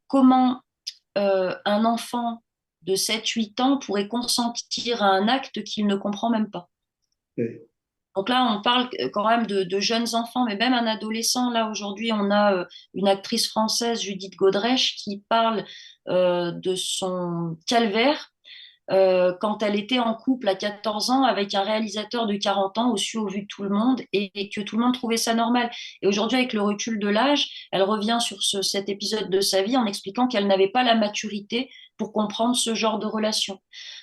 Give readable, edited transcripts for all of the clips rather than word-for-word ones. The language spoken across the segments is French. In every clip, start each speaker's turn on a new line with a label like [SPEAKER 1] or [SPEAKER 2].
[SPEAKER 1] Comment un enfant de 7, 8 ans pourrait consentir à un acte qu'il ne comprend même pas.
[SPEAKER 2] Oui.
[SPEAKER 1] Donc là, on parle quand même de jeunes enfants, mais même un adolescent. Là, aujourd'hui, on a une actrice française, Judith Godrèche, qui parle de son calvaire quand elle était en couple à 14 ans avec un réalisateur de 40 ans au vu de tout le monde et que tout le monde trouvait ça normal. Et aujourd'hui, avec le recul de l'âge, elle revient sur cet épisode de sa vie en expliquant qu'elle n'avait pas la maturité pour comprendre ce genre de relation.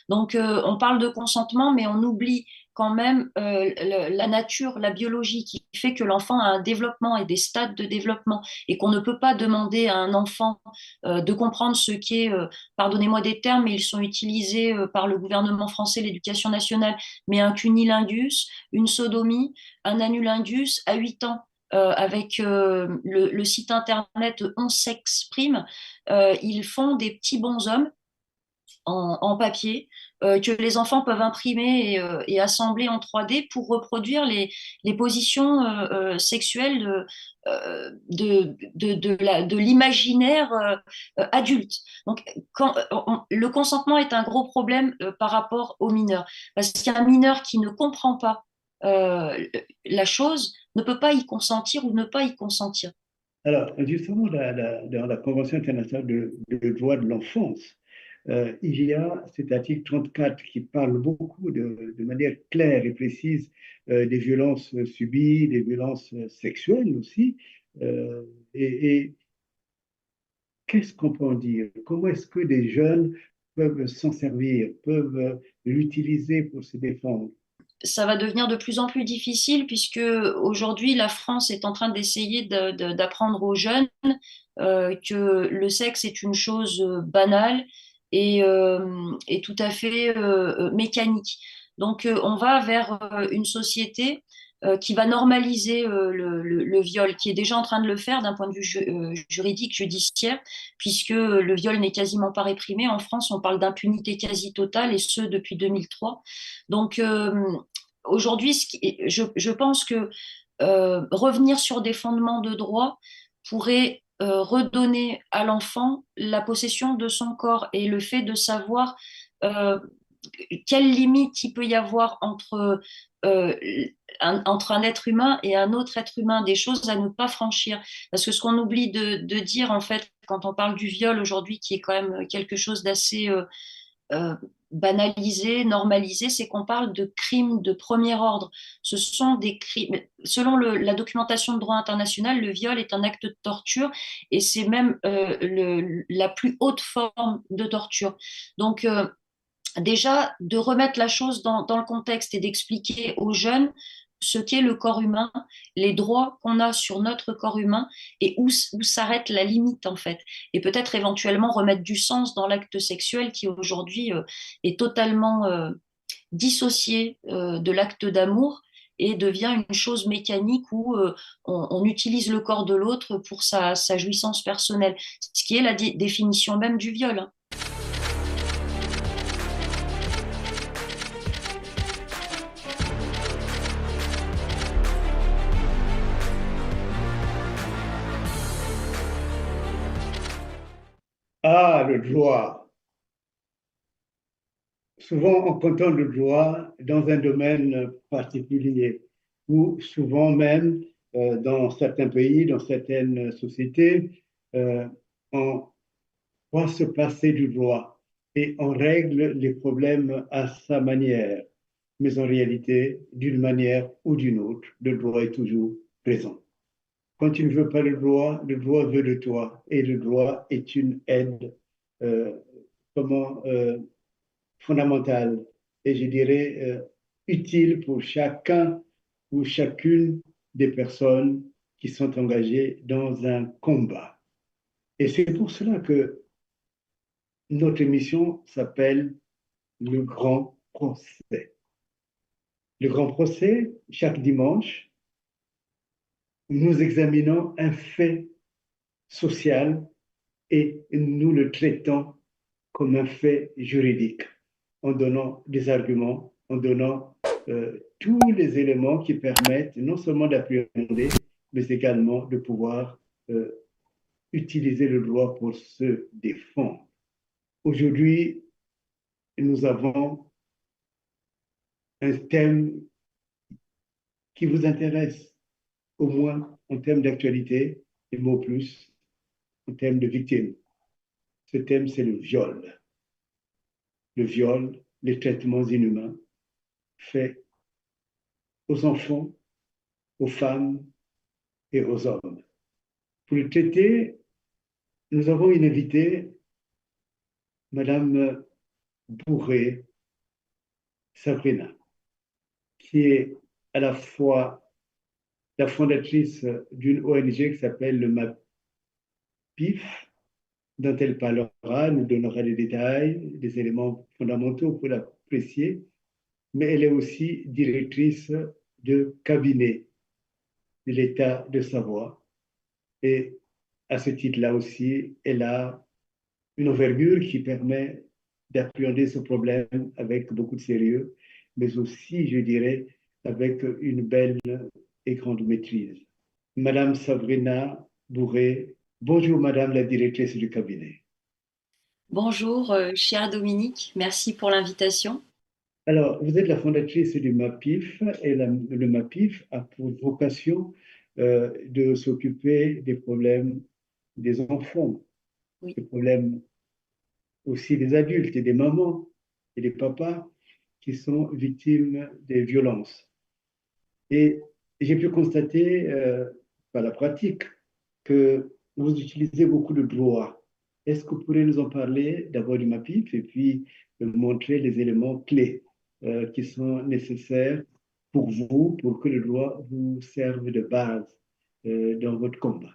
[SPEAKER 1] Donc, on parle de consentement, mais on oublie quand même la nature, la biologie qui fait que l'enfant a un développement et des stades de développement et qu'on ne peut pas demander à un enfant de comprendre ce qu'est pardonnez-moi des termes, mais ils sont utilisés par le gouvernement français, l'éducation nationale, mais un cunilingus, une sodomie, un anulingus à 8 ans. Avec le site internet On s'exprime, ils font des petits bonshommes en papier que les enfants peuvent imprimer et assembler en 3D pour reproduire les positions sexuelles de l'imaginaire adulte. Donc, le consentement est un gros problème par rapport aux mineurs. Parce qu'un mineur qui ne comprend pas la chose ne peut pas y consentir ou ne pas y consentir.
[SPEAKER 2] Alors, justement, dans la Convention internationale de droits de l'enfance, il y a cet article 34 qui parle beaucoup de manière claire et précise des violences subies, des violences sexuelles aussi. Euh, et qu'est-ce qu'on peut en dire? Comment est-ce que des jeunes peuvent s'en servir, peuvent l'utiliser pour se défendre?
[SPEAKER 1] Ça va devenir de plus en plus difficile puisque aujourd'hui la France est en train d'essayer d'apprendre aux jeunes que le sexe est une chose banale et tout à fait mécanique. Donc on va vers une société qui va normaliser le viol, qui est déjà en train de le faire d'un point de vue juridique, judiciaire, puisque le viol n'est quasiment pas réprimé. En France, on parle d'impunité quasi totale, et ce depuis 2003. Donc, aujourd'hui, je pense que revenir sur des fondements de droit pourrait redonner à l'enfant la possession de son corps et le fait de savoir euh, quelle limite il peut y avoir euh, entre un être humain et un autre être humain, des choses à ne pas franchir. Parce que ce qu'on oublie de dire, en fait, quand on parle du viol aujourd'hui, qui est quand même quelque chose d'assez euh, banalisé, normalisé, c'est qu'on parle de crimes de premier ordre. Ce sont des crimes. Selon la documentation de droit international, le viol est un acte de torture et c'est même la plus haute forme de torture. Donc, déjà, de remettre la chose dans le contexte et d'expliquer aux jeunes ce qu'est le corps humain, les droits qu'on a sur notre corps humain et où s'arrête la limite en fait. Et peut-être éventuellement remettre du sens dans l'acte sexuel qui aujourd'hui est totalement dissocié de l'acte d'amour et devient une chose mécanique où on utilise le corps de l'autre pour sa jouissance personnelle, ce qui est la définition même du viol, hein.
[SPEAKER 2] Ah, le droit. Souvent, on entend le droit dans un domaine particulier, ou souvent même dans certains pays, dans certaines sociétés, euh, on va se passer du droit et on règle les problèmes à sa manière. Mais en réalité, d'une manière ou d'une autre, le droit est toujours présent. Quand tu ne veux pas le droit veut de toi et le droit est une aide euh, comment, fondamentale et je dirais utile pour chacun ou chacune des personnes qui sont engagées dans un combat. Et c'est pour cela que notre émission s'appelle Le Grand Procès. Le Grand Procès, chaque dimanche, nous examinons un fait social et nous le traitons comme un fait juridique en donnant des arguments, en donnant tous les éléments qui permettent non seulement d'appréhender, mais également de pouvoir utiliser le droit pour se défendre. Aujourd'hui, nous avons un thème qui vous intéresse, au moins en termes d'actualité, et mot plus, en termes de victimes. Ce thème, c'est le viol. Le viol, les traitements inhumains faits aux enfants, aux femmes et aux hommes. Pour le traiter, nous avons une invitée, Madame Bourré Sabrina, qui est à la fois la fondatrice d'une ONG qui s'appelle le MAPIF, dont elle parlera, nous donnera des détails, des éléments fondamentaux pour l'apprécier, mais elle est aussi directrice de cabinet de l'État de Savoie. Et à ce titre-là aussi, elle a une envergure qui permet d'appréhender ce problème avec beaucoup de sérieux, mais aussi, je dirais, avec une belle et grande maîtrise. Madame Sabrina Bourré, bonjour Madame la directrice du cabinet.
[SPEAKER 1] Bonjour, cher Dominique, merci pour l'invitation.
[SPEAKER 2] Alors, vous êtes la fondatrice du MAPIF et le MAPIF a pour vocation de s'occuper des problèmes des enfants,
[SPEAKER 1] Oui.
[SPEAKER 2] des problèmes aussi des adultes et des mamans et des papas qui sont victimes des violences. Et j'ai pu constater par la pratique que vous utilisez beaucoup de droit. Est-ce que vous pourriez nous en parler d'abord du MAPIF et puis montrer les éléments clés qui sont nécessaires pour vous, pour que le droit vous serve de base dans votre combat?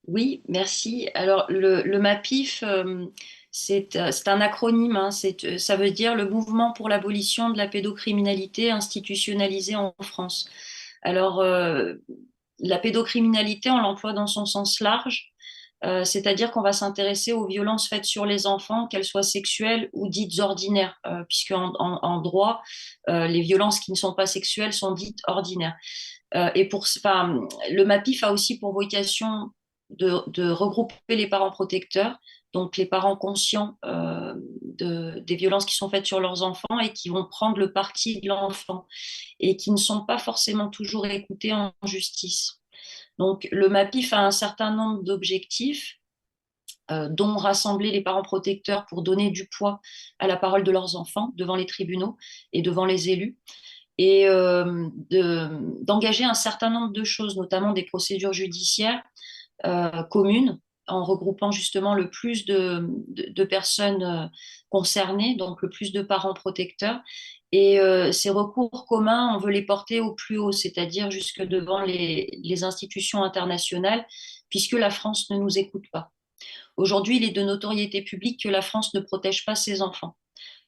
[SPEAKER 1] Oui, merci. Alors, le MAPIF, c'est un acronyme, hein, ça veut dire le Mouvement pour l'abolition de la pédocriminalité institutionnalisée en France. Alors, la pédocriminalité, on l'emploie dans son sens large, c'est-à-dire qu'on va s'intéresser aux violences faites sur les enfants, qu'elles soient sexuelles ou dites ordinaires, puisque en droit, les violences qui ne sont pas sexuelles sont dites ordinaires. Enfin, le MAPIF a aussi pour vocation de regrouper les parents protecteurs, donc les parents conscients des violences qui sont faites sur leurs enfants et qui vont prendre le parti de l'enfant et qui ne sont pas forcément toujours écoutés en justice. Donc le MAPIF a un certain nombre d'objectifs, dont rassembler les parents protecteurs pour donner du poids à la parole de leurs enfants devant les tribunaux et devant les élus, et d'engager un certain nombre de choses, notamment des procédures judiciaires communes, en regroupant justement le plus de personnes concernées, donc le plus de parents protecteurs. Et ces recours communs, on veut les porter au plus haut, c'est-à-dire jusque devant les institutions internationales, puisque la France ne nous écoute pas. Aujourd'hui, il est de notoriété publique que la France ne protège pas ses enfants,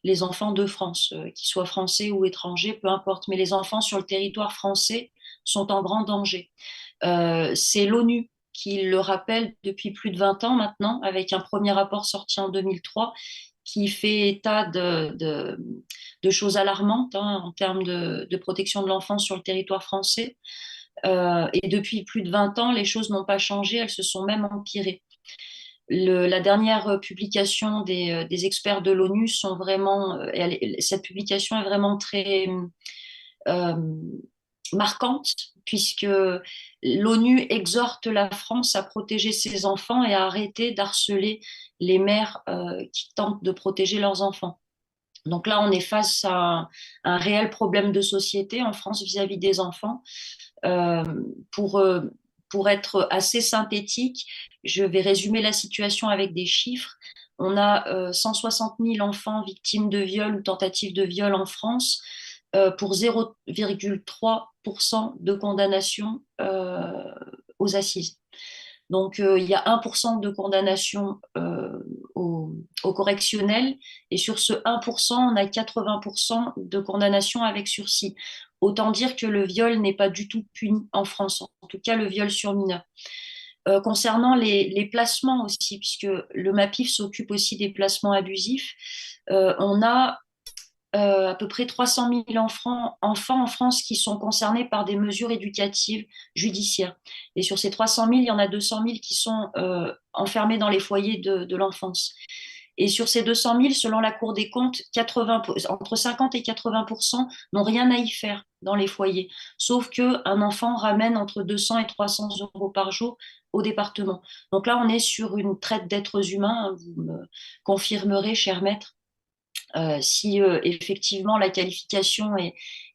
[SPEAKER 1] les enfants de France, qu'ils soient français ou étrangers, peu importe, mais les enfants sur le territoire français sont en grand danger. C'est l'ONU qui le rappelle depuis plus de 20 ans maintenant, avec un premier rapport sorti en 2003, qui fait état de choses alarmantes, hein, en termes de protection de l'enfant sur le territoire français. Et depuis plus de 20 ans, les choses n'ont pas changé, elles se sont même empirées. La dernière publication des experts de l'ONU sont vraiment, cette publication est vraiment très euh, marquante, puisque l'ONU exhorte la France à protéger ses enfants et à arrêter d'harceler les mères qui tentent de protéger leurs enfants. Donc là, on est face à un réel problème de société en France vis-à-vis des enfants. Euh, pour, euh, pour être assez synthétique, je vais résumer la situation avec des chiffres. On a 160 000 enfants victimes de viol ou tentatives de viol en France, pour 0,3% de condamnation aux assises. Donc, il y a 1% de condamnation au correctionnel, et sur ce 1%, on a 80% de condamnation avec sursis. Autant dire que le viol n'est pas du tout puni en France, en tout cas le viol sur mineur. Concernant les placements aussi, puisque le MAPIF s'occupe aussi des placements abusifs, on a à peu près 300 000 enfants en France qui sont concernés par des mesures éducatives judiciaires. Et sur ces 300 000, il y en a 200 000 qui sont enfermés dans les foyers de l'enfance. Et sur ces 200 000, selon la Cour des comptes, entre 50 et 80% n'ont rien à y faire dans les foyers, sauf qu'un enfant ramène entre 200 et 300 euros par jour au département. Donc là, on est sur une traite d'êtres humains, hein, vous me confirmerez, cher maître, si effectivement la qualification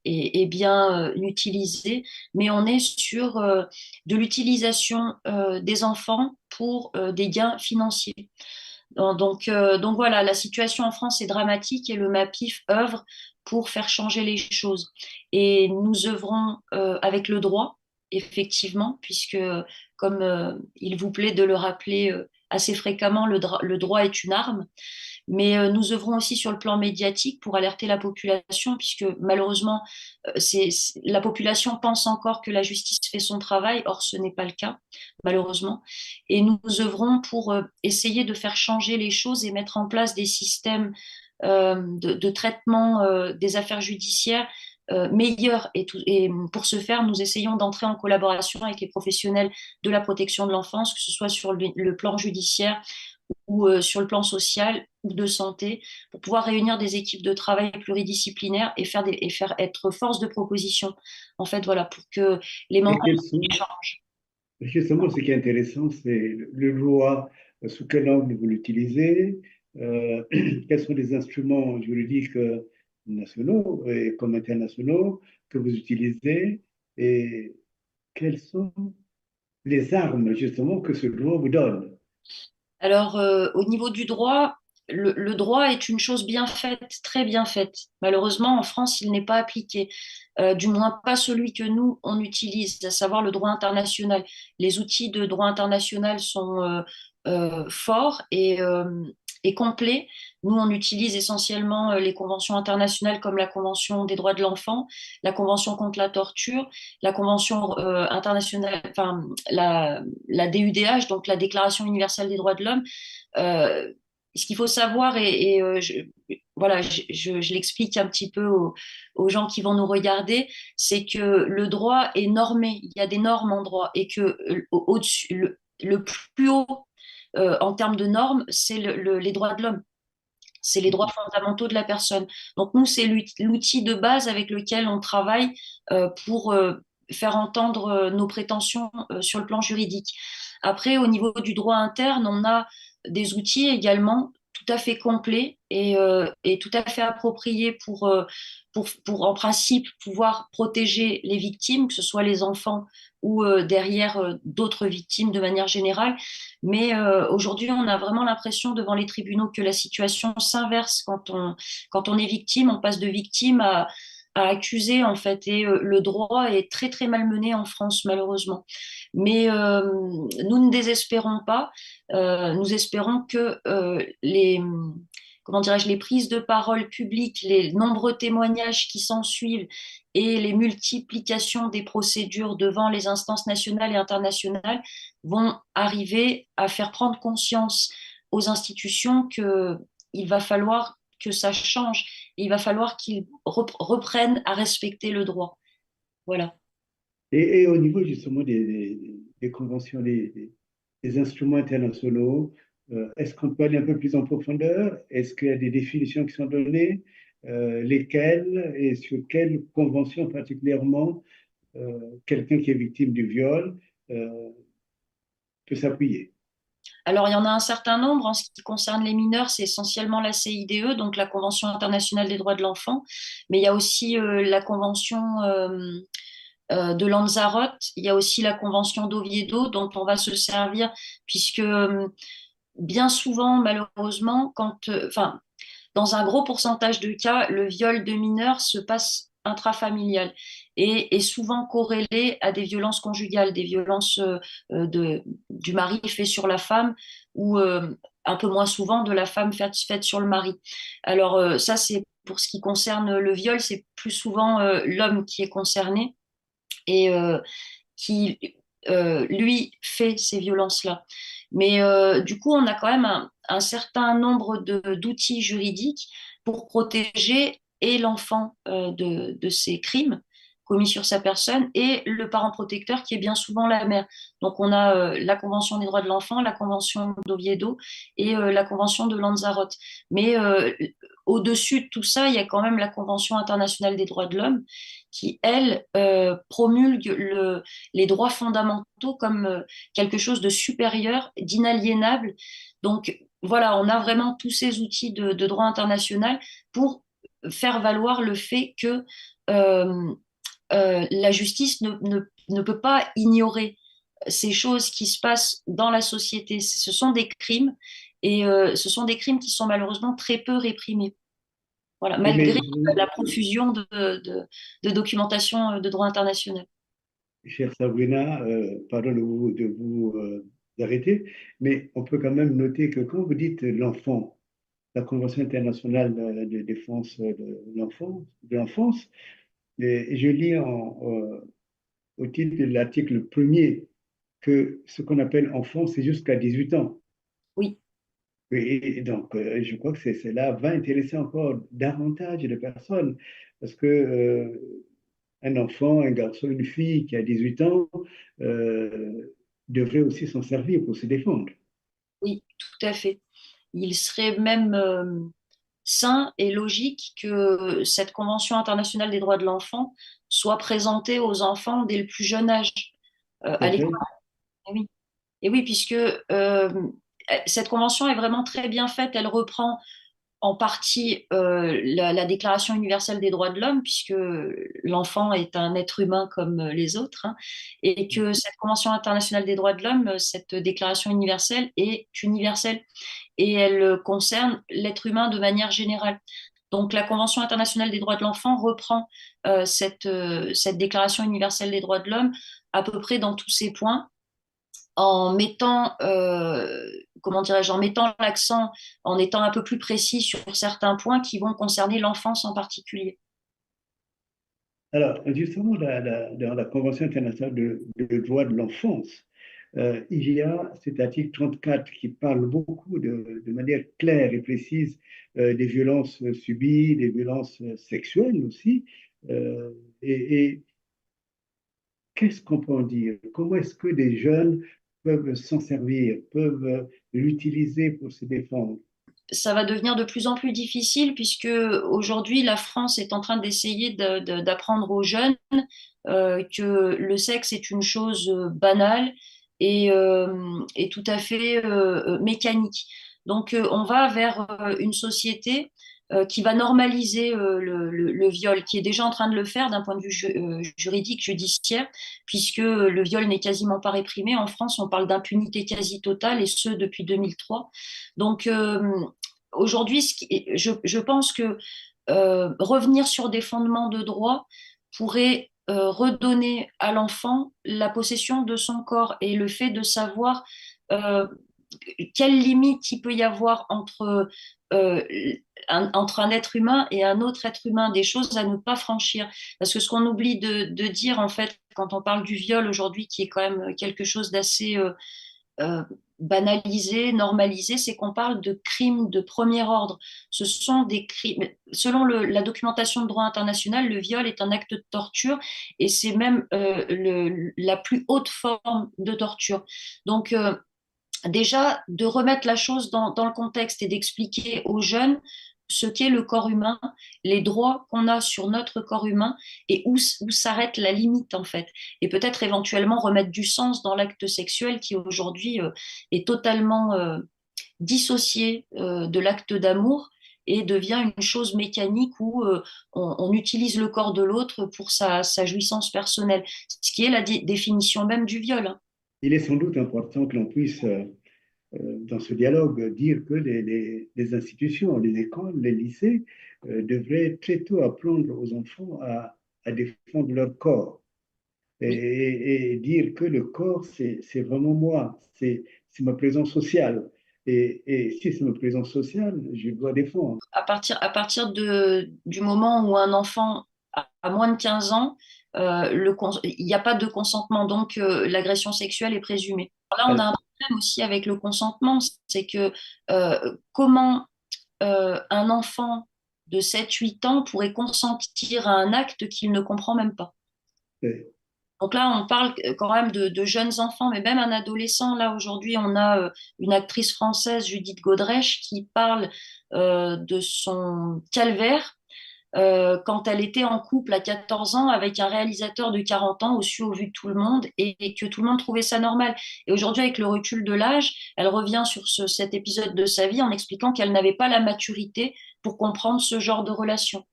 [SPEAKER 1] est bien utilisée, mais on est sur de l'utilisation des enfants pour des gains financiers. Donc voilà, la situation en France est dramatique et le MAPIF œuvre pour faire changer les choses. Et nous œuvrons avec le droit, effectivement, puisque, comme il vous plaît de le rappeler assez fréquemment, le droit est une arme. Mais nous œuvrons aussi sur le plan médiatique pour alerter la population, puisque malheureusement, la population pense encore que la justice fait son travail, or ce n'est pas le cas, malheureusement. Et nous œuvrons pour essayer de faire changer les choses et mettre en place des systèmes de traitement des affaires judiciaires meilleurs. Et pour ce faire, nous essayons d'entrer en collaboration avec les professionnels de la protection de l'enfance, que ce soit sur le plan judiciaire ou sur le plan social ou de santé, pour pouvoir réunir des équipes de travail pluridisciplinaires et faire être force de proposition, en fait, voilà, pour que les
[SPEAKER 2] Et quels
[SPEAKER 1] mentalités
[SPEAKER 2] sont,
[SPEAKER 1] changent.
[SPEAKER 2] justement, ce qui est intéressant, c'est le loi, sous quel angle vous l'utilisez, euh, quels sont les instruments juridiques nationaux et comme internationaux que vous utilisez et quelles sont les armes, justement, que ce droit vous donne.
[SPEAKER 1] Alors, au niveau du droit, le droit est une chose bien faite, très bien faite. Malheureusement, en France, il n'est pas appliqué, du moins pas celui que nous, on utilise, à savoir le droit international. Les outils de droit international sont forts et complets. Nous, on utilise essentiellement les conventions internationales comme la Convention des droits de l'enfant, la Convention contre la torture, la Convention internationale, enfin, la DUDH, donc la Déclaration universelle des droits de l'homme. Euh, Ce qu'il faut savoir, voilà, je l'explique un petit peu aux gens qui vont nous regarder, c'est que le droit est normé, il y a des normes en droit, et que au-dessus, le plus haut en termes de normes, c'est les droits de l'homme. C'est les droits fondamentaux de la personne. Donc nous, c'est l'outil de base avec lequel on travaille pour faire entendre nos prétentions sur le plan juridique. Après, au niveau du droit interne, on a des outils également tout à fait complets et tout à fait appropriés pour, en principe, pouvoir protéger les victimes, que ce soit les enfants ou derrière d'autres victimes de manière générale. Mais aujourd'hui, on a vraiment l'impression devant les tribunaux que la situation s'inverse quand on est victime, on passe de victime à accusé en fait. Et le droit est très très malmené en France malheureusement. Mais nous ne désespérons pas. Nous espérons que comment dirais-je, les prises de parole publiques, les nombreux témoignages qui s'en suivent et les multiplications des procédures devant les instances nationales et internationales vont arriver à faire prendre conscience aux institutions qu'il va falloir que ça change et il va falloir qu'ils reprennent à respecter le droit. Voilà.
[SPEAKER 2] Et au niveau justement des conventions, des instruments internationaux, est-ce qu'on peut aller un peu plus en profondeur? Est-ce qu'il y a des définitions qui sont données? Lesquelles et sur quelles conventions particulièrement quelqu'un qui est victime du viol euh, peut s'appuyer?
[SPEAKER 1] Alors, il y en a un certain nombre. En ce qui concerne les mineurs, c'est essentiellement la CIDE, donc la Convention internationale des droits de l'enfant. Mais il y a aussi la Convention de Lanzarote. Il y a aussi la Convention d'Oviedo, dont on va se servir, puisque bien souvent, malheureusement, enfin, dans un gros pourcentage de cas, le viol de mineurs se passe intrafamilial et est souvent corrélé à des violences conjugales, des violences du mari fait sur la femme ou un peu moins souvent de la femme faite sur le mari. Alors ça, c'est pour ce qui concerne le viol, c'est plus souvent l'homme qui est concerné et qui, lui, fait ces violences-là. Mais du coup, on a quand même un certain nombre d'outils juridiques pour protéger et l'enfant de ces crimes commis sur sa personne et le parent protecteur qui est bien souvent la mère. Donc on a la Convention des droits de l'enfant, la Convention d'Oviedo et la Convention de Lanzarote. Mais au-dessus de tout ça, il y a quand même la Convention internationale des droits de l'homme qui, elle, promulgue les droits fondamentaux comme quelque chose de supérieur, d'inaliénable. Donc voilà, on a vraiment tous ces outils de droit international pour faire valoir le fait que euh, la justice ne peut pas ignorer ces choses qui se passent dans la société. Ce sont des crimes et ce sont des crimes qui sont malheureusement très peu réprimés. Voilà,
[SPEAKER 2] Oui,
[SPEAKER 1] malgré la profusion de documentation de droit international.
[SPEAKER 2] chère Sabrina, pardon de vous arrêter, mais on peut quand même noter que quand vous dites l'enfant, la Convention internationale de défense de l'enfance, et je lis au titre de l'article premier que ce qu'on appelle enfant, c'est jusqu'à 18 ans.
[SPEAKER 1] Oui,
[SPEAKER 2] Et donc, je crois que cela va intéresser encore davantage de personnes parce que un enfant, un garçon, une fille qui a 18 ans devrait aussi s'en servir pour se défendre.
[SPEAKER 1] oui, tout à fait. Il serait même sain et logique que cette Convention internationale des droits de l'enfant soit présentée aux enfants dès le plus jeune âge
[SPEAKER 2] Tout
[SPEAKER 1] à
[SPEAKER 2] à
[SPEAKER 1] l'école.
[SPEAKER 2] fait.
[SPEAKER 1] Oui. Et oui, puisque cette convention est vraiment très bien faite. Elle reprend en partie la Déclaration universelle des droits de l'homme, puisque l'enfant est un être humain comme les autres, hein, et que cette Convention internationale des droits de l'homme, cette Déclaration universelle, est universelle et elle concerne l'être humain de manière générale. Donc la Convention internationale des droits de l'enfant reprend cette Déclaration universelle des droits de l'homme à peu près dans tous ses points en mettant, comment dirais-je, en mettant l'accent, en étant un peu plus précis sur certains points qui vont concerner l'enfance en particulier.
[SPEAKER 2] Alors, justement, dans la Convention internationale de droits de l'enfance, il y a cet article 34 qui parle beaucoup de manière claire et précise des violences subies, des violences sexuelles aussi. Euh, et qu'est-ce qu'on peut en dire? Comment est-ce que des jeunes peuvent s'en servir, peuvent l'utiliser pour se défendre?
[SPEAKER 1] Ça va devenir de plus en plus difficile puisque aujourd'hui la France est en train d'essayer d'apprendre aux jeunes que le sexe est une chose banale et tout à fait mécanique. Donc on va vers une société qui va normaliser le viol, qui est déjà en train de le faire d'un point de vue juridique, judiciaire, puisque le viol n'est quasiment pas réprimé. En France, on parle d'impunité quasi totale, et ce depuis 2003. Donc aujourd'hui, je pense que revenir sur des fondements de droit pourrait redonner à l'enfant la possession de son corps et le fait de savoir euh, quelle limite il peut y avoir euh, entre un être humain et un autre être humain, des choses à ne pas franchir. Parce que ce qu'on oublie de dire, en fait, quand on parle du viol aujourd'hui, qui est quand même quelque chose d'assez euh, banalisé, normalisé, c'est qu'on parle de crimes de premier ordre. Ce sont des crimes. Selon la documentation de droit international, le viol est un acte de torture et c'est même la plus haute forme de torture. Donc, déjà, de remettre la chose dans le contexte et d'expliquer aux jeunes ce qu'est le corps humain, les droits qu'on a sur notre corps humain et où s'arrête la limite en fait. Et peut-être éventuellement remettre du sens dans l'acte sexuel qui aujourd'hui est totalement dissocié de l'acte d'amour et devient une chose mécanique où on utilise le corps de l'autre pour sa jouissance personnelle, ce qui est la définition même du viol, hein.
[SPEAKER 2] Il est sans doute important que l'on puisse dans ce dialogue, dire que les institutions, les écoles, les lycées devraient très tôt apprendre aux enfants à défendre leur corps
[SPEAKER 1] Oui.
[SPEAKER 2] et dire que le corps, c'est vraiment moi, c'est ma présence sociale. Et si c'est ma présence sociale, je dois défendre.
[SPEAKER 1] À partir du moment où un enfant a moins de 15 ans, il n'y a pas de consentement, donc l'agression sexuelle est présumée. Là, on a un problème aussi avec le consentement, c'est que comment un enfant de 7-8 ans pourrait consentir à un acte qu'il ne comprend même pas.
[SPEAKER 2] Oui.
[SPEAKER 1] Donc là, on parle quand même de jeunes enfants, mais même un adolescent. Là, aujourd'hui, on a une actrice française, Judith Godrèche, qui parle de son calvaire quand elle était en couple à 14 ans avec un réalisateur de 40 ans au vu de tout le monde et que tout le monde trouvait ça normal. Et aujourd'hui, avec le recul de l'âge, elle revient sur cet épisode de sa vie en expliquant qu'elle n'avait pas la maturité pour comprendre ce genre de relation.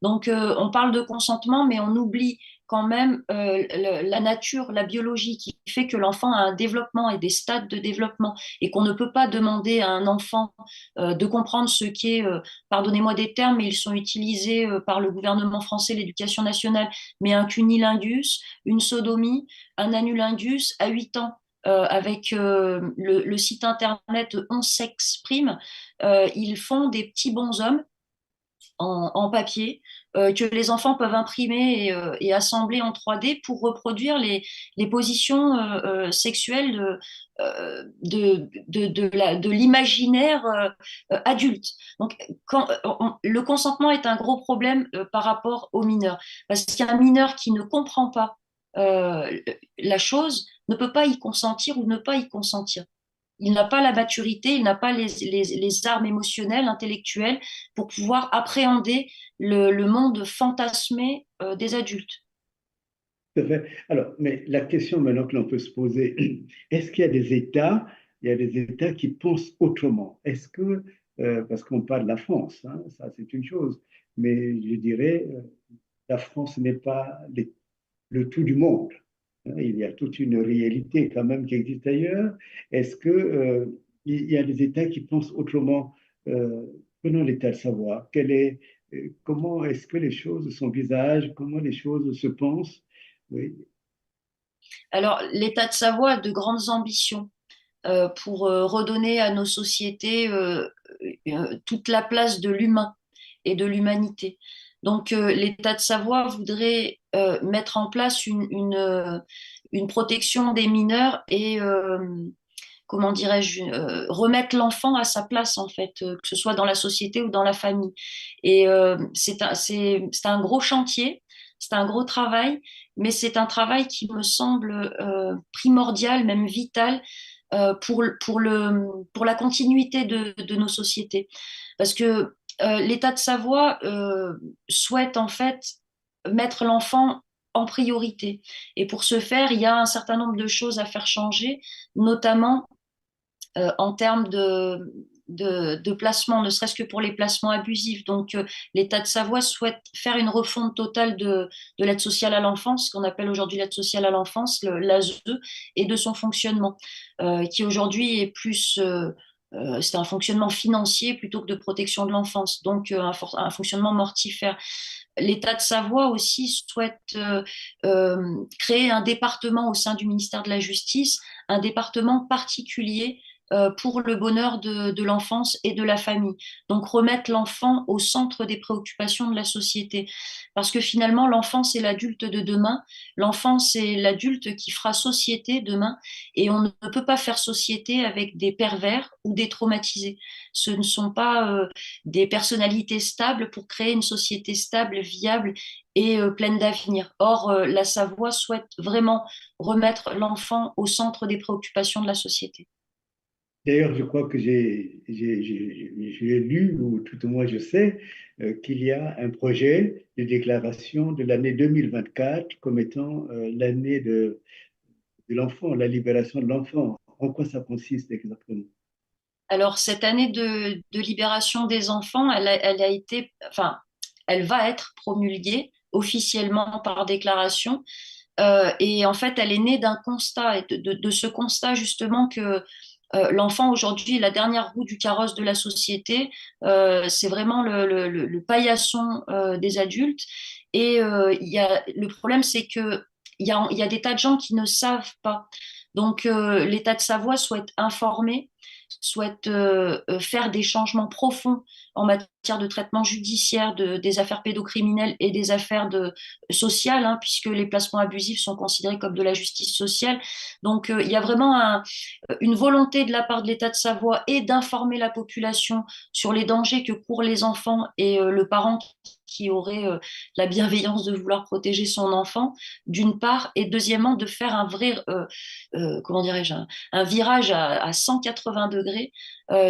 [SPEAKER 1] Donc, on parle de consentement, mais on oublie quand même la nature, la biologie qui fait que l'enfant a un développement et des stades de développement et qu'on ne peut pas demander à un enfant de comprendre ce qu'est, pardonnez-moi des termes, mais ils sont utilisés par le gouvernement français, l'éducation nationale, mais un cunilingus, une sodomie, un anulingus à 8 ans. Avec le site internet On s'exprime, ils font des petits bonshommes en papier que les enfants peuvent imprimer et assembler en 3D pour reproduire les positions sexuelles de l'imaginaire adulte. Donc, le consentement est un gros problème par rapport aux mineurs. Parce qu'un mineur qui ne comprend pas la chose ne peut pas y consentir ou ne pas y consentir. Il n'a pas la maturité, il n'a pas les armes émotionnelles, intellectuelles pour pouvoir appréhender le monde fantasmé des adultes.
[SPEAKER 2] Tout à fait. Alors, mais la question maintenant que l'on peut se poser, est-ce qu'il y a des États, il y a des États qui pensent autrement? Est-ce que, parce qu'on parle de la France, hein, ça c'est une chose, mais je dirais, la France n'est pas le tout du monde. Hein. Il y a toute une réalité quand même qui existe ailleurs. Est-ce que, il y a des États qui pensent autrement? Prenons l'État de Savoie. Comment est-ce que les choses s'envisagent? Comment les choses se pensent? Oui.
[SPEAKER 1] Alors, l'État de Savoie a de grandes ambitions pour redonner à nos sociétés toute la place de l'humain et de l'humanité. Donc, l'État de Savoie voudrait mettre en place une protection des mineurs et comment dirais-je, remettre l'enfant à sa place, en fait, que ce soit dans la société ou dans la famille. Et c'est un gros chantier, c'est un gros travail, mais c'est un travail qui me semble primordial, même vital, pour la continuité de nos sociétés. Parce que l'État de Savoie souhaite, en fait, mettre l'enfant en priorité. Et pour ce faire, il y a un certain nombre de choses à faire changer, notamment en termes de placement, ne serait-ce que pour les placements abusifs. Donc, l'État de Savoie souhaite faire une refonte totale de l'aide sociale à l'enfance, ce qu'on appelle aujourd'hui l'aide sociale à l'enfance, l'ASE, et de son fonctionnement, qui aujourd'hui est plus... c'est un fonctionnement financier plutôt que de protection de l'enfance, donc un fonctionnement mortifère. L'État de Savoie aussi souhaite créer un département au sein du ministère de la Justice, un département particulier pour le bonheur de l'enfance et de la famille. Donc remettre l'enfant au centre des préoccupations de la société. Parce que finalement, l'enfant, c'est l'adulte de demain. L'enfant, c'est l'adulte qui fera société demain. Et on ne peut pas faire société avec des pervers ou des traumatisés. Ce ne sont pas des personnalités stables pour créer une société stable, viable et pleine d'avenir. Or, la Savoie souhaite vraiment remettre l'enfant au centre des préoccupations de la société.
[SPEAKER 2] D'ailleurs, je crois que j'ai lu, ou tout au moins je sais, qu'il y a un projet de déclaration de l'année 2024 comme étant l'année de l'enfant, la libération de l'enfant. En quoi ça consiste exactement?
[SPEAKER 1] Alors, cette année de libération des enfants, elle a été, enfin, elle va être promulguée officiellement par déclaration. Et en fait, elle est née d'un constat, et de ce constat justement que l'enfant aujourd'hui est la dernière roue du carrosse de la société. C'est vraiment le paillasson des adultes. Et le problème, c'est que il y a des tas de gens qui ne savent pas. Donc, l'État de Savoie souhaite informer, souhaite faire des changements profonds en matière matière de traitement judiciaire des affaires pédocriminelles et des affaires sociales, hein, puisque les placements abusifs sont considérés comme de la justice sociale. Donc, il y a vraiment une volonté de la part de l'État de Savoie et d'informer la population sur les dangers que courent les enfants et le parent qui aurait la bienveillance de vouloir protéger son enfant, d'une part, et deuxièmement, de faire un vrai, comment dirais-je, un virage à 180 degrés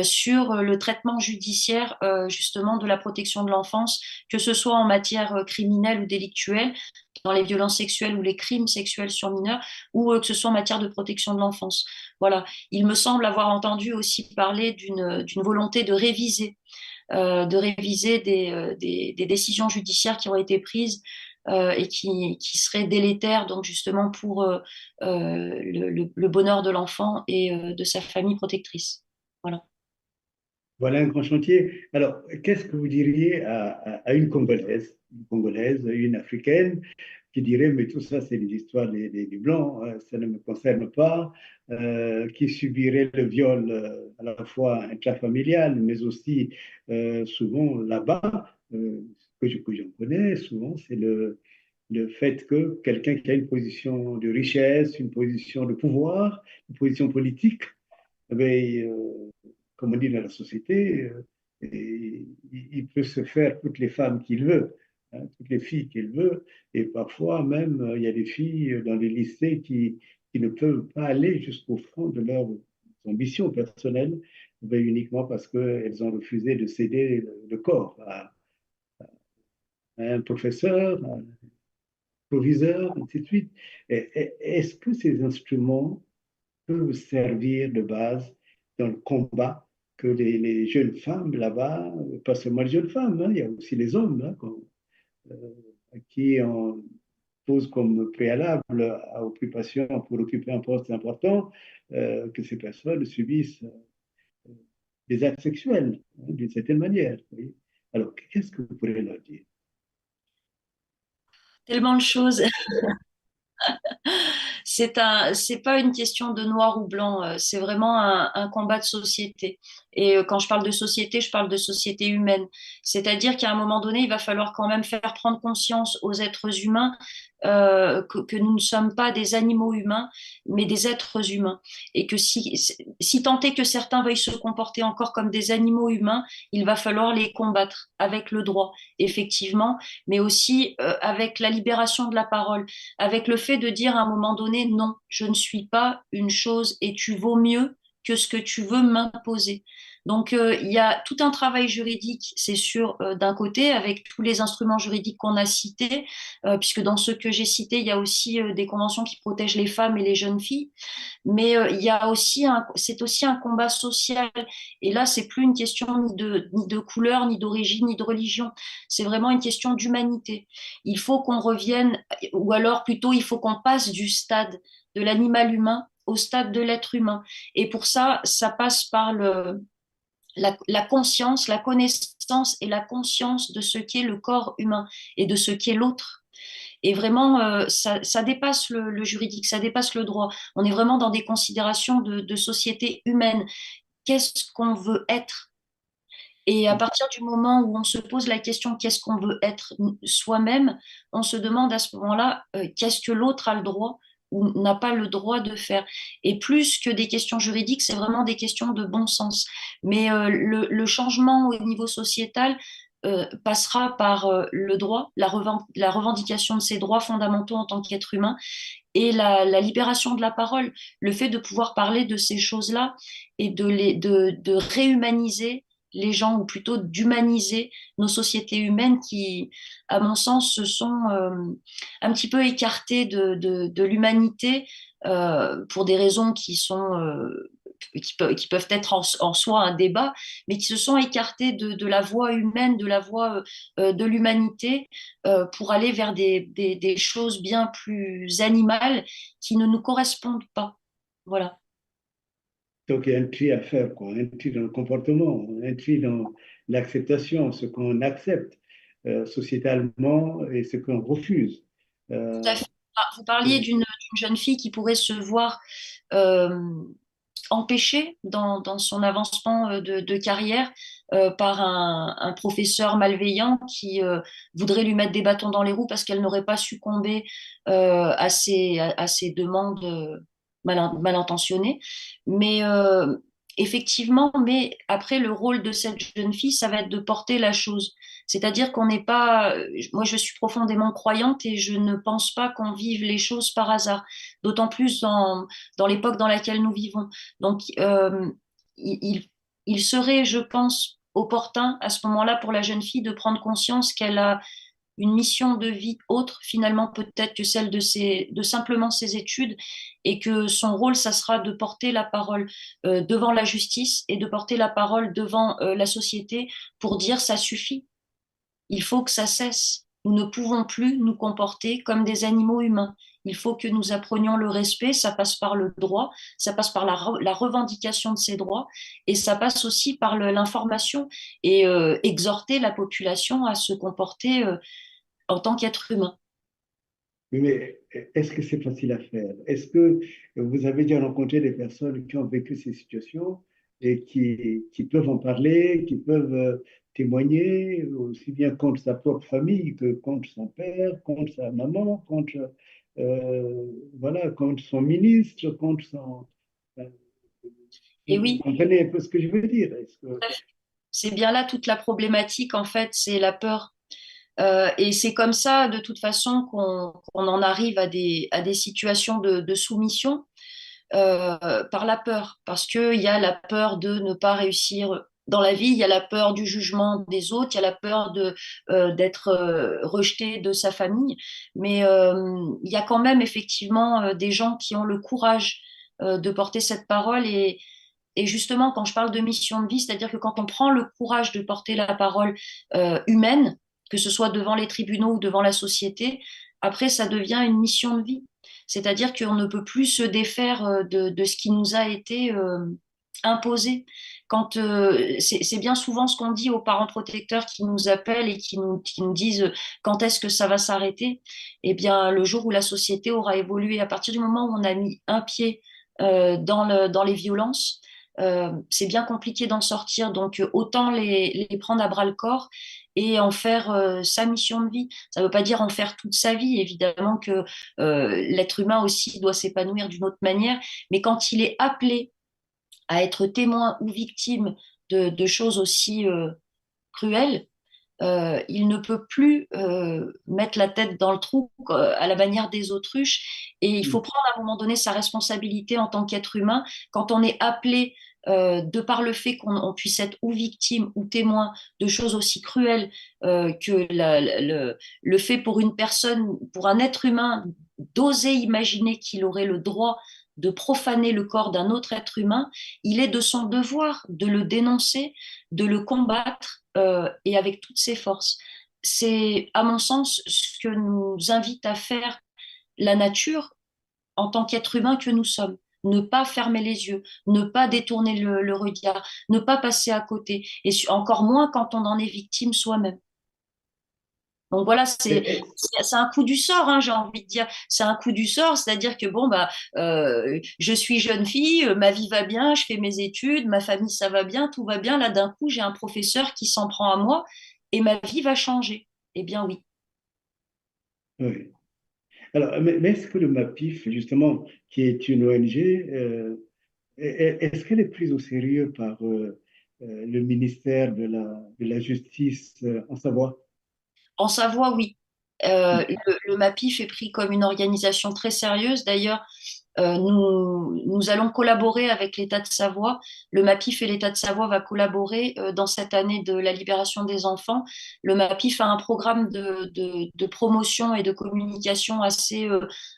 [SPEAKER 1] sur le traitement judiciaire justement de la protection de l'enfance, que ce soit en matière criminelle ou délictuelle, dans les violences sexuelles ou les crimes sexuels sur mineurs, ou que ce soit en matière de protection de l'enfance. Voilà. Il me semble avoir entendu aussi parler d'une volonté de réviser des décisions judiciaires qui ont été prises et qui seraient délétères donc justement pour le bonheur de l'enfant et de sa famille protectrice. Voilà.
[SPEAKER 2] Voilà un grand chantier. Alors, qu'est-ce que vous diriez à une Congolaise, une Africaine, qui dirait, mais tout ça, c'est des histoires des Blancs, ça ne me concerne pas, qui subirait le viol à la fois intrafamilial, mais aussi souvent là-bas, que j'en connais souvent, c'est le fait que quelqu'un qui a une position de richesse, une position de pouvoir, une position politique, eh bien, comme on dit dans la société, et il peut se faire toutes les femmes qu'il veut, hein, toutes les filles qu'il veut, et parfois même il y a des filles dans les lycées qui ne peuvent pas aller jusqu'au fond de leurs ambitions personnelles, mais uniquement parce qu'elles ont refusé de céder le corps à un professeur, à un proviseur, ainsi de suite. Est-ce que ces instruments peuvent servir de base dans le combat que les jeunes femmes là-bas, pas seulement les jeunes femmes, hein, il y a aussi les hommes hein, à qui on pose comme préalable à occupation pour occuper un poste important que ces personnes subissent des actes sexuels hein, d'une certaine manière. Oui. Alors, qu'est-ce que vous pourrez leur dire?
[SPEAKER 1] Tellement de choses. C'est pas une question de noir ou blanc, c'est vraiment un combat de société. Et quand je parle de société, je parle de société humaine. C'est-à-dire qu'à un moment donné, il va falloir quand même faire prendre conscience aux êtres humains que nous ne sommes pas des animaux humains, mais des êtres humains. Et que si tant est que certains veuillent se comporter encore comme des animaux humains, il va falloir les combattre avec le droit, effectivement, mais aussi avec la libération de la parole, avec le fait de dire à un moment donné, non, je ne suis pas une chose et tu vaux mieux que ce que tu veux m'imposer. Donc, il y a tout un travail juridique, c'est sûr, d'un côté, avec tous les instruments juridiques qu'on a cités, puisque dans ceux que j'ai cités, il y a aussi des conventions qui protègent les femmes et les jeunes filles. Mais il y a aussi c'est aussi un combat social. Et là, c'est plus une question ni de couleur, ni d'origine, ni de religion. C'est vraiment une question d'humanité. Il faut qu'on revienne, ou alors plutôt, il faut qu'on passe du stade de l'animal humain au stade de l'être humain. Et pour ça, ça passe par la conscience, la connaissance et la conscience de ce qu'est le corps humain et de ce qu'est l'autre. Et vraiment, ça dépasse le juridique, ça dépasse le droit. On est vraiment dans des considérations de société humaine. Qu'est-ce qu'on veut être? Et à partir du moment où on se pose la question qu'est-ce qu'on veut être soi-même, on se demande à ce moment-là qu'est-ce que l'autre a le droit ou n'a pas le droit de faire. Et plus que des questions juridiques, c'est vraiment des questions de bon sens. Mais le changement au niveau sociétal passera par le droit, la revendication de ses droits fondamentaux en tant qu'être humain et la libération de la parole, le fait de pouvoir parler de ces choses-là et de réhumaniser les gens, ou plutôt d'humaniser nos sociétés humaines qui, à mon sens, se sont un petit peu écartées de l'humanité pour des raisons qui peuvent être en soi un débat, mais qui se sont écartées de la voie humaine, de la voie de l'humanité, pour aller vers des choses bien plus animales qui ne nous correspondent pas. Voilà.
[SPEAKER 2] Donc, il y a un tri à faire, quoi, un tri dans le comportement, un tri dans l'acceptation, ce qu'on accepte sociétalement et ce qu'on refuse.
[SPEAKER 1] Tout à
[SPEAKER 2] Euh,
[SPEAKER 1] fait. Ah, vous parliez d'une jeune fille qui pourrait se voir euh, empêché dans son avancement de carrière par un professeur malveillant qui voudrait lui mettre des bâtons dans les roues parce qu'elle n'aurait pas succombé à ses demandes mal intentionnées. Mais effectivement, mais après, le rôle de cette jeune fille, ça va être de porter la chose. C'est-à-dire qu'on n'est pas, moi je suis profondément croyante et je ne pense pas qu'on vive les choses par hasard, d'autant plus dans l'époque dans laquelle nous vivons. Donc, il, il serait, je pense, opportun à ce moment-là pour la jeune fille de prendre conscience qu'elle a une mission de vie autre finalement peut-être que celle de simplement ses études et que son rôle, ça sera de porter la parole devant la justice et de porter la parole devant la société pour dire ça suffit, il faut que ça cesse. Nous ne pouvons plus nous comporter comme des animaux humains. Il faut que nous apprenions le respect, ça passe par le droit, ça passe par la revendication de ces droits et ça passe aussi par l'information et exhorter la population à se comporter en tant qu'être humain.
[SPEAKER 2] Oui, mais est-ce que c'est facile à faire? Est-ce que vous avez déjà rencontré des personnes qui ont vécu ces situations et qui peuvent en parler, qui peuvent témoigner aussi bien contre sa propre famille que contre son père, contre sa maman, contre, voilà, contre son ministre, contre son...
[SPEAKER 1] Et
[SPEAKER 2] Vous
[SPEAKER 1] oui,
[SPEAKER 2] comprenez un peu ce que je veux dire? Est-ce que...
[SPEAKER 1] c'est bien là toute la problématique, en fait, c'est la peur. Et c'est comme ça, de toute façon, qu'on en arrive à des situations de soumission par la peur. Parce qu'il y a la peur de ne pas réussir dans la vie, il y a la peur du jugement des autres, il y a la peur d'être rejeté de sa famille. Mais il y a quand même effectivement des gens qui ont le courage de porter cette parole. Et justement, quand je parle de mission de vie, c'est-à-dire que quand on prend le courage de porter la parole humaine, que ce soit devant les tribunaux ou devant la société, après, ça devient une mission de vie. C'est-à-dire qu'on ne peut plus se défaire de ce qui nous a été imposé. Quand c'est bien souvent ce qu'on dit aux parents protecteurs qui nous appellent et qui nous disent quand est-ce que ça va s'arrêter. Eh bien, le jour où la société aura évolué, à partir du moment où on a mis un pied dans les violences, c'est bien compliqué d'en sortir. Donc, autant les prendre à bras le corps et en faire sa mission de vie. Ça ne veut pas dire en faire toute sa vie. Évidemment que l'être humain aussi doit s'épanouir d'une autre manière. Mais quand il est appelé à être témoin ou victime de choses aussi cruelles, il ne peut plus mettre la tête dans le trou à la manière des autruches. Et il faut prendre à un moment donné sa responsabilité en tant qu'être humain quand on est appelé, de par le fait qu'on puisse être ou victime ou témoin de choses aussi cruelles que le fait pour une personne, pour un être humain, d'oser imaginer qu'il aurait le droit de profaner le corps d'un autre être humain, il est de son devoir de le dénoncer, de le combattre et avec toutes ses forces. C'est, à mon sens, ce que nous invite à faire la nature en tant qu'être humain que nous sommes. Ne pas fermer les yeux, ne pas détourner le regard, ne pas passer à côté, et encore moins quand on en est victime soi-même. Donc voilà, c'est un coup du sort, hein, j'ai envie de dire. C'est un coup du sort, c'est-à-dire que bon bah je suis jeune fille, ma vie va bien, je fais mes études, ma famille ça va bien, tout va bien. Là d'un coup j'ai un professeur qui s'en prend à moi et ma vie va changer. Eh bien oui.
[SPEAKER 2] Oui. Alors, mais est-ce que le MAPIF, justement, qui est une ONG, est-ce qu'elle est prise au sérieux par le ministère de la Justice en Savoie?
[SPEAKER 1] En Savoie, oui. Le MAPIF est pris comme une organisation très sérieuse. D'ailleurs, nous allons collaborer avec l'État de Savoie. Le MAPIF et l'État de Savoie va collaborer dans cette année de la libération des enfants. Le MAPIF a un programme de promotion et de communication assez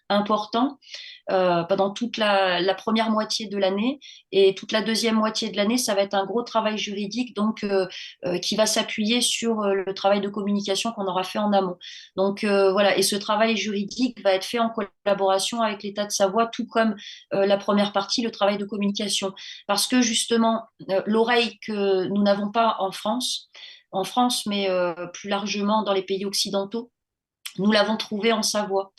[SPEAKER 1] important pendant toute la première moitié de l'année. Et toute la deuxième moitié de l'année, ça va être un gros travail juridique donc, qui va s'appuyer sur le travail de communication qu'on aura fait en amont. Donc voilà, et ce travail juridique va être fait en collaboration avec l'État de Savoie, tout comme la première partie, le travail de communication. Parce que justement, l'oreille que nous n'avons pas en France, mais plus largement dans les pays occidentaux, nous l'avons trouvée en Savoie.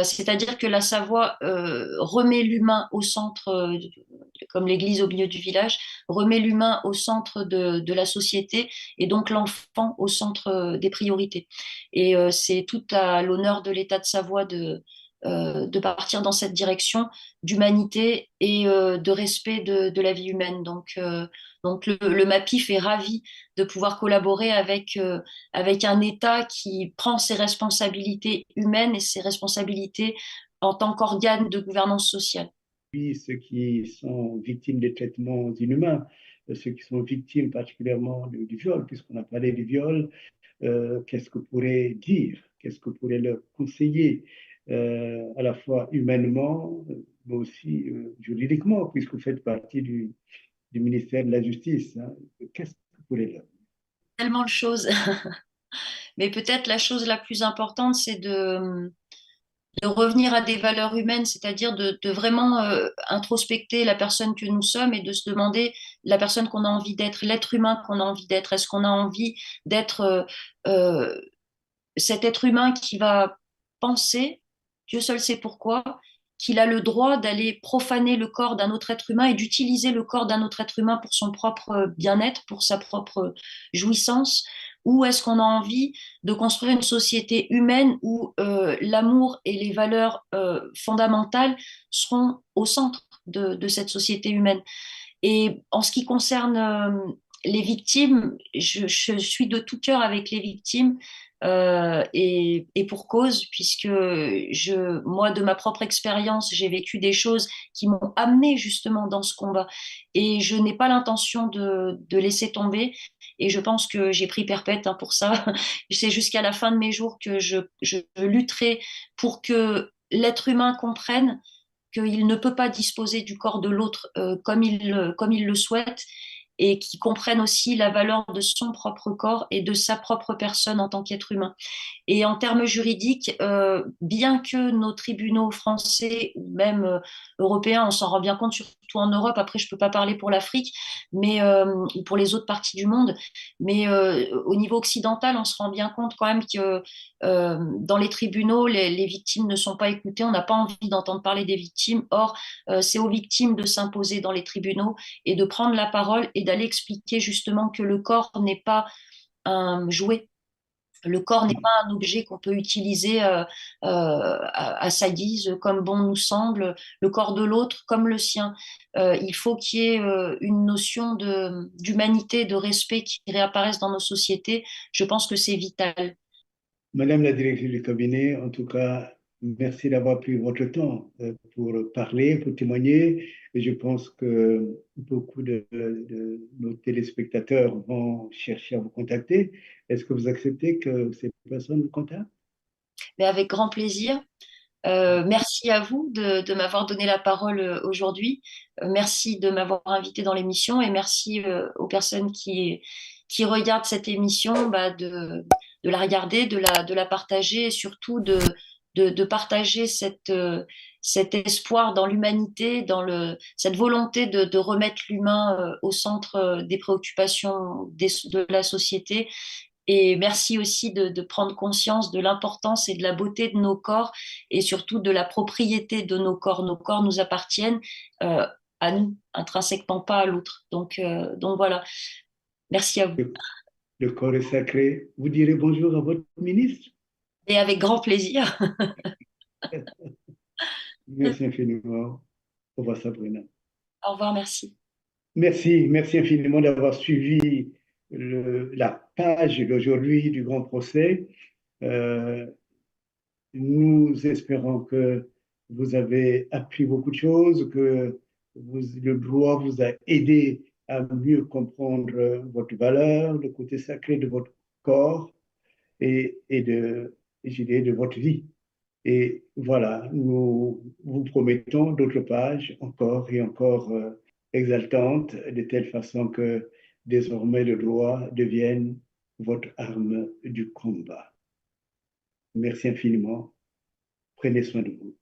[SPEAKER 1] C'est-à-dire que la Savoie remet l'humain au centre, comme l'église au milieu du village, remet l'humain au centre de la société et donc l'enfant au centre des priorités. Et c'est tout à l'honneur de l'État de Savoie de partir dans cette direction d'humanité et de respect de la vie humaine. Donc le MAPIF est ravi de pouvoir collaborer avec un État qui prend ses responsabilités humaines et ses responsabilités en tant qu'organe de gouvernance sociale.
[SPEAKER 2] Puis ceux qui sont victimes des traitements inhumains, ceux qui sont victimes particulièrement du viol, puisqu'on a parlé du viol, qu'est-ce que pourrait dire, qu'est-ce que pourrait leur conseiller, à la fois humainement, mais aussi juridiquement, puisque vous faites partie du ministère de la Justice. Hein. Qu'est-ce que pourrait leur
[SPEAKER 1] Tellement de choses. Mais peut-être la chose la plus importante, c'est de revenir à des valeurs humaines, c'est-à-dire de vraiment introspecter la personne que nous sommes et de se demander la personne qu'on a envie d'être, l'être humain qu'on a envie d'être. Est-ce qu'on a envie d'être euh, cet être humain qui va penser, Dieu seul sait pourquoi, qu'il a le droit d'aller profaner le corps d'un autre être humain et d'utiliser le corps d'un autre être humain pour son propre bien-être, pour sa propre jouissance, ou est-ce qu'on a envie de construire une société humaine où l'amour et les valeurs fondamentales seront au centre de cette société humaine. Et en ce qui concerne les victimes, je suis de tout cœur avec les victimes et pour cause, puisque moi, de ma propre expérience, j'ai vécu des choses qui m'ont amené justement dans ce combat. Et je n'ai pas l'intention de laisser tomber. Et je pense que j'ai pris perpète hein, pour ça. C'est jusqu'à la fin de mes jours que je lutterai pour que l'être humain comprenne qu'il ne peut pas disposer du corps de l'autre comme il le souhaite et qu'il comprenne aussi la valeur de son propre corps et de sa propre personne en tant qu'être humain. Et en termes juridiques, bien que nos tribunaux français ou même européens, on s'en rend bien compte, surtout en Europe, après je ne peux pas parler pour l'Afrique, mais ou pour les autres parties du monde, mais au niveau occidental, on se rend bien compte quand même que dans les tribunaux, les victimes ne sont pas écoutées, on n'a pas envie d'entendre parler des victimes. Or, c'est aux victimes de s'imposer dans les tribunaux et de prendre la parole et d'aller expliquer justement que le corps n'est pas un jouet. Le corps n'est pas un objet qu'on peut utiliser à sa guise, comme bon nous semble, le corps de l'autre comme le sien. Il faut qu'il y ait une notion d'humanité, de respect qui réapparaisse dans nos sociétés. Je pense que c'est vital.
[SPEAKER 2] Madame la directrice du cabinet, en tout cas, merci d'avoir pris votre temps pour parler, pour témoigner. Et je pense que beaucoup de nos téléspectateurs vont chercher à vous contacter. Est-ce que vous acceptez que ces personnes vous contactent?
[SPEAKER 1] Mais avec grand plaisir. Merci à vous de m'avoir donné la parole aujourd'hui. Merci de m'avoir invité dans l'émission et merci aux personnes qui regardent cette émission bah, de la regarder, de la partager et surtout de partager cet espoir dans l'humanité, cette volonté de remettre l'humain au centre des préoccupations de la société et merci aussi de prendre conscience de l'importance et de la beauté de nos corps et surtout de la propriété de nos corps. Nos corps nous appartiennent euh, à nous, intrinsèquement pas à l'autre. Donc voilà, merci à vous.
[SPEAKER 2] Le, le corps est sacré. Vous direz bonjour à votre ministre?
[SPEAKER 1] Et avec grand plaisir.
[SPEAKER 2] Merci infiniment. Au revoir, Sabrina.
[SPEAKER 1] Au revoir, merci.
[SPEAKER 2] Merci, merci infiniment d'avoir suivi la page d'aujourd'hui du grand procès. Euh, Nous espérons que vous avez appris beaucoup de choses, que le droit vous a aidé à mieux comprendre votre valeur, le côté sacré de votre corps et je dirais, de votre vie. Et voilà, nous vous promettons d'autres pages encore et encore exaltantes, de telle façon que désormais le droit devienne votre arme du combat. Merci infiniment. Prenez soin de vous.